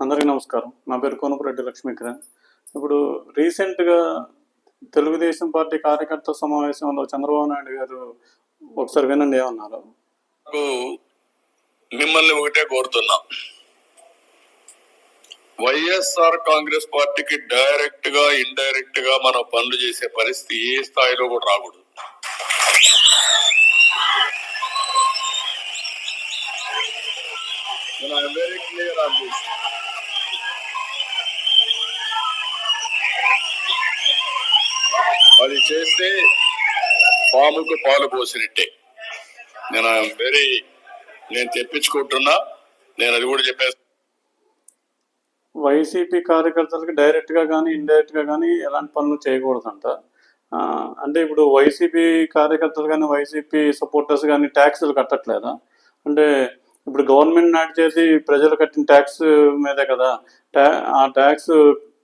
అందరికీ నమస్కారం. నా పేరు కోనపురెడ్డి లక్ష్మీకిరణ్. ఇప్పుడు రీసెంట్‌గా తెలుగుదేశం పార్టీ కార్యకర్తల సమావేశంలో చంద్రబాబు నాయుడు గారు ఒకసారి వినండి ఏమన్నారో. మిమ్మల్ని ఒకటే కోరుతున్నా, వైఎస్ఆర్ కాంగ్రెస్ పార్టీకి డైరెక్ట్ గా ఇండైరెక్ట్ గా మనం పనులు చేసే పరిస్థితి ఏ స్థాయిలో కూడా రాకూడదు. Very clear on this. అది చేస్తే పాముకు పాలు పోసినట్టే. నేను తెప్పించుకుంటున్నా, నేను అది కూడా చెప్పేస్తాను. వైసీపీ కార్యకర్తలకు డైరెక్ట్గా కానీ ఇండైరెక్ట్గా కానీ ఎలాంటి పనులు చేయకూడదంట. అంటే ఇప్పుడు వైసీపీ కార్యకర్తలు కానీ వైసీపీ సపోర్టర్స్ కానీ ట్యాక్సులు కట్టట్లేదా? అంటే ఇప్పుడు గవర్నమెంట్ నడిచేది ప్రజలు కట్టిన ట్యాక్స్ మీదే కదా. ఆ ట్యాక్స్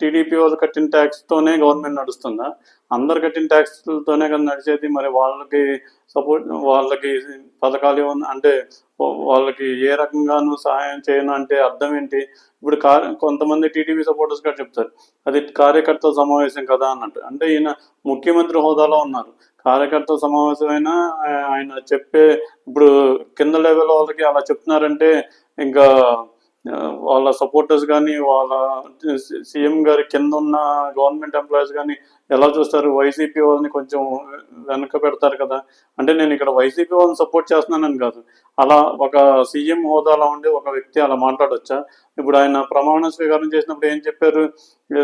టీడీపీ వాళ్ళు కట్టిన ట్యాక్స్తోనే గవర్నమెంట్ నడుస్తుందా? అందరు కట్టిన ట్యాక్స్తోనే కదా నడిచేది. మరి వాళ్ళకి సపోర్ట్, వాళ్ళకి పథకాలు ఏమన్నా అంటే వాళ్ళకి ఏ రకంగానూ సహాయం చేయను అంటే అర్థం ఏంటి? ఇప్పుడు కొంతమంది టీడీపీ సపోర్టర్స్ గారు చెప్తారు అది కార్యకర్తల సమావేశం కదా అన్నట్టు. అంటే ఈయన ముఖ్యమంత్రి హోదాలో ఉన్నారు, కార్యకర్తల సమావేశమైనా ఆయన చెప్పే ఇప్పుడు కింద లెవెల్ వాళ్ళకి అలా చెప్తున్నారంటే ఇంకా వాళ్ళ సపోర్టర్స్ కానీ వాళ్ళ సీఎం గారి కింద ఉన్న గవర్నమెంట్ ఎంప్లాయీస్ కానీ ఎలా చూస్తారు? వైసీపీ వాళ్ళని కొంచెం వెనక పెడతారు కదా. అంటే నేను ఇక్కడ వైసీపీ వాళ్ళని సపోర్ట్ చేస్తున్నానని కాదు, అలా ఒక సీఎం హోదాలో ఉండి ఒక వ్యక్తి అలా మాట్లాడొచ్చా? ఇప్పుడు ఆయన ప్రమాణ స్వీకారం చేసినప్పుడు ఏం చెప్పారు?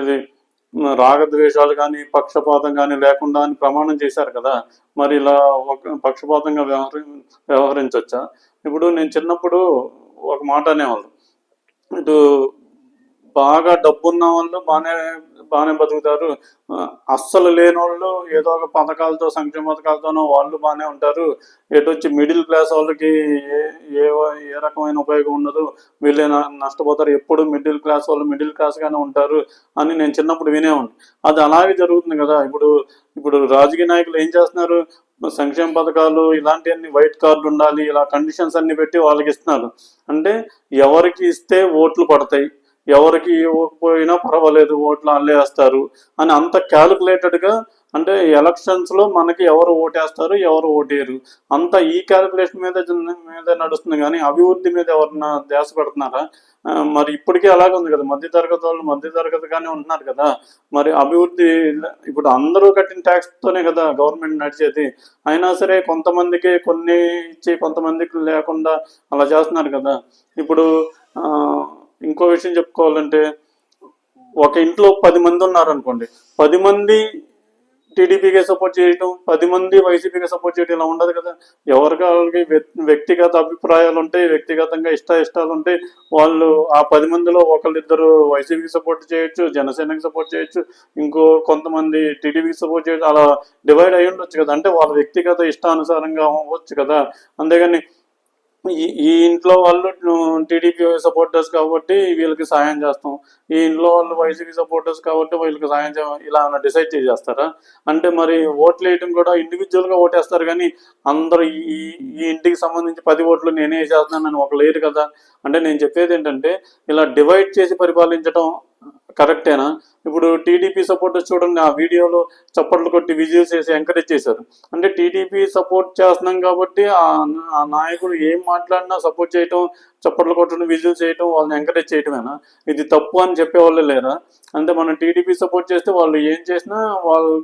ఇది రాగద్వేషాలు కానీ పక్షపాతం కానీ లేకుండా అని ప్రమాణం చేశారు కదా. మరి ఇలా ఒక పక్షపాతంగా వ్యవహరించవచ్చా? ఇప్పుడు నేను చిన్నప్పుడు ఒక మాట అనేవాళ్ళు, ఇటు బాగా డబ్బున్న వాళ్ళు బాగానే బతుకుతారు, అస్సలు లేని వాళ్ళు ఏదో ఒక పథకాలతో సంక్షేమ పథకాలతోనో వాళ్ళు బాగానే ఉంటారు, ఎటు వచ్చి మిడిల్ క్లాస్ వాళ్ళకి ఏ రకమైన ఉపయోగం ఉండదు, వీళ్ళే నష్టపోతారు, ఎప్పుడు మిడిల్ క్లాస్ వాళ్ళు మిడిల్ క్లాస్గానే ఉంటారు అని నేను చిన్నప్పుడు వినేవాడిని. అది అలాగే జరుగుతుంది కదా. ఇప్పుడు రాజకీయ నాయకులు ఏం చేస్తున్నారు? సంక్షేమ పథకాలు ఇలాంటివన్నీ వైట్ కార్డు ఉండాలి, ఇలా కండిషన్స్ అన్ని పెట్టి వాళ్ళకి ఇస్తున్నారు. అంటే ఎవరికి ఇస్తే ఓట్లు పడతాయి, ఎవరికి ఇవ్వకపోయినా పర్వాలేదు ఓట్లు అల్లేస్తారు అని అంత క్యాలిక్యులేటెడ్గా, అంటే ఎలక్షన్స్లో మనకి ఎవరు ఓటేస్తారు ఎవరు ఓటేయరు అంత ఈ క్యాలిక్యులేషన్ మీద నడుస్తుంది కానీ అభివృద్ధి మీద ఎవరన్నా ధ్యాస పెడుతున్నారా? మరి ఇప్పటికీ అలాగే ఉంది కదా. మధ్యతరగతి వాళ్ళు మధ్యతరగతిగానే ఉంటున్నారు కదా. మరి అభివృద్ధి ఇప్పుడు అందరూ కట్టిన ట్యాక్స్తోనే కదా గవర్నమెంట్ నడిచేది. అయినా సరే కొంతమందికి కొన్ని ఇచ్చి కొంతమందికి లేకుండా అలా చేస్తున్నారు కదా. ఇప్పుడు ఇంకో విషయం చెప్పుకోవాలంటే, ఒక ఇంట్లో 10 మంది ఉన్నారనుకోండి, 10 మంది టీడీపీకి సపోర్ట్ చేయటం 10 మంది వైసీపీకి సపోర్ట్ చేయడం ఇలా ఉండదు కదా. ఎవరికి వాళ్ళకి వ్యక్తిగత అభిప్రాయాలు ఉంటాయి, వ్యక్తిగతంగా ఇష్టాలు ఉంటాయి. వాళ్ళు ఆ 10 మందిలో ఒకళ్ళిద్దరు వైసీపీకి సపోర్ట్ చేయొచ్చు, జనసేనకి సపోర్ట్ చేయొచ్చు, ఇంకో కొంతమంది టీడీపీకి సపోర్ట్ చేయొచ్చు, అలా డివైడ్ అయ్యి ఉండొచ్చు కదా. అంటే వాళ్ళ వ్యక్తిగత ఇష్టానుసారంగా అవ్వచ్చు కదా. అంతేగాని ఈ ఇంట్లో వాళ్ళు టీడీపీ సపోర్టర్స్ కాబట్టి వీళ్ళకి సాయం చేస్తాం, ఈ ఇంట్లో వాళ్ళు వైసీపీ సపోర్టర్స్ కాబట్టి వీళ్ళకి సాయం చేయం, ఇలా డిసైడ్ చేసేస్తారా? అంటే మరి ఓట్లు వేయడం కూడా ఇండివిజువల్గా ఓటేస్తారు కానీ అందరూ ఈ ఇంటికి సంబంధించి 10 ఓట్లు నేనే వేసేస్తున్నానని ఒక లేరు కదా. అంటే నేను చెప్పేది ఏంటంటే, ఇలా డివైడ్ చేసి పరిపాలించడం కరెక్టేనా? ఇప్పుడు టీడీపీ సపోర్టర్స్ చూడండి, ఆ వీడియోలో చప్పట్లు కొట్టి విజిల్స్ చేసి ఎంకరేజ్ చేశారు. అంటే టీడీపీ సపోర్ట్ చేస్తున్నాం కాబట్టి ఆ నాయకుడు ఏం మాట్లాడినా సపోర్ట్ చేయటం, చప్పట్లు కొట్టడం, విజిల్స్ చేయటం, వాళ్ళని ఎంకరేజ్ చేయటమేనా? ఇది తప్పు అని చెప్పేవాళ్ళే లేరా? అంటే మనం టీడీపీ సపోర్ట్ చేస్తే వాళ్ళు ఏం చేసినా వాళ్ళు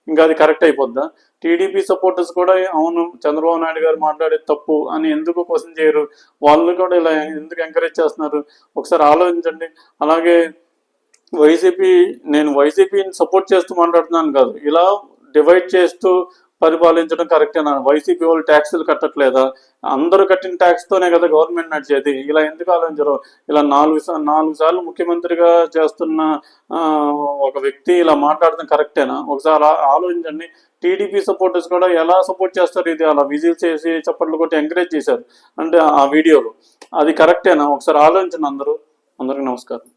ఇంకా అది కరెక్ట్ అయిపోద్దా? టీడీపీ సపోర్టర్స్ కూడా అవును చంద్రబాబు నాయుడు గారు మాట్లాడేది తప్పు అని ఎందుకు క్వశ్చన్ చేయరు? వాళ్ళు కూడా ఇలా ఎందుకు ఎంకరేజ్ చేస్తున్నారు? ఒకసారి ఆలోచించండి. అలాగే నేను వైసీపీని సపోర్ట్ చేస్తూ మాట్లాడుతున్నాను కాదు, ఇలా డివైడ్ చేస్తూ పరిపాలించడం కరెక్టేనా? వైసీపీ వాళ్ళు ట్యాక్సులు కట్టట్లేదా? అందరూ కట్టిన ట్యాక్స్తోనే కదా గవర్నమెంట్ నడిచేది. ఇలా ఎందుకు ఆలోచించరు? ఇలా 4 సార్లు ముఖ్యమంత్రిగా చేస్తున్న ఒక వ్యక్తి ఇలా మాట్లాడడం కరెక్టేనా? ఒకసారి ఆలోచించండి. టీడీపీ సపోర్టర్స్ కూడా ఎలా సపోర్ట్ చేస్తారు? ఇది అలా విజిల్ చేసి చప్పట్లు కొట్టి ఎంకరేజ్ చేశారు అంటే ఆ వీడియోలో, అది కరెక్టేనా? ఒకసారి ఆలోచించండి అందరూ. అందరికీ నమస్కారం.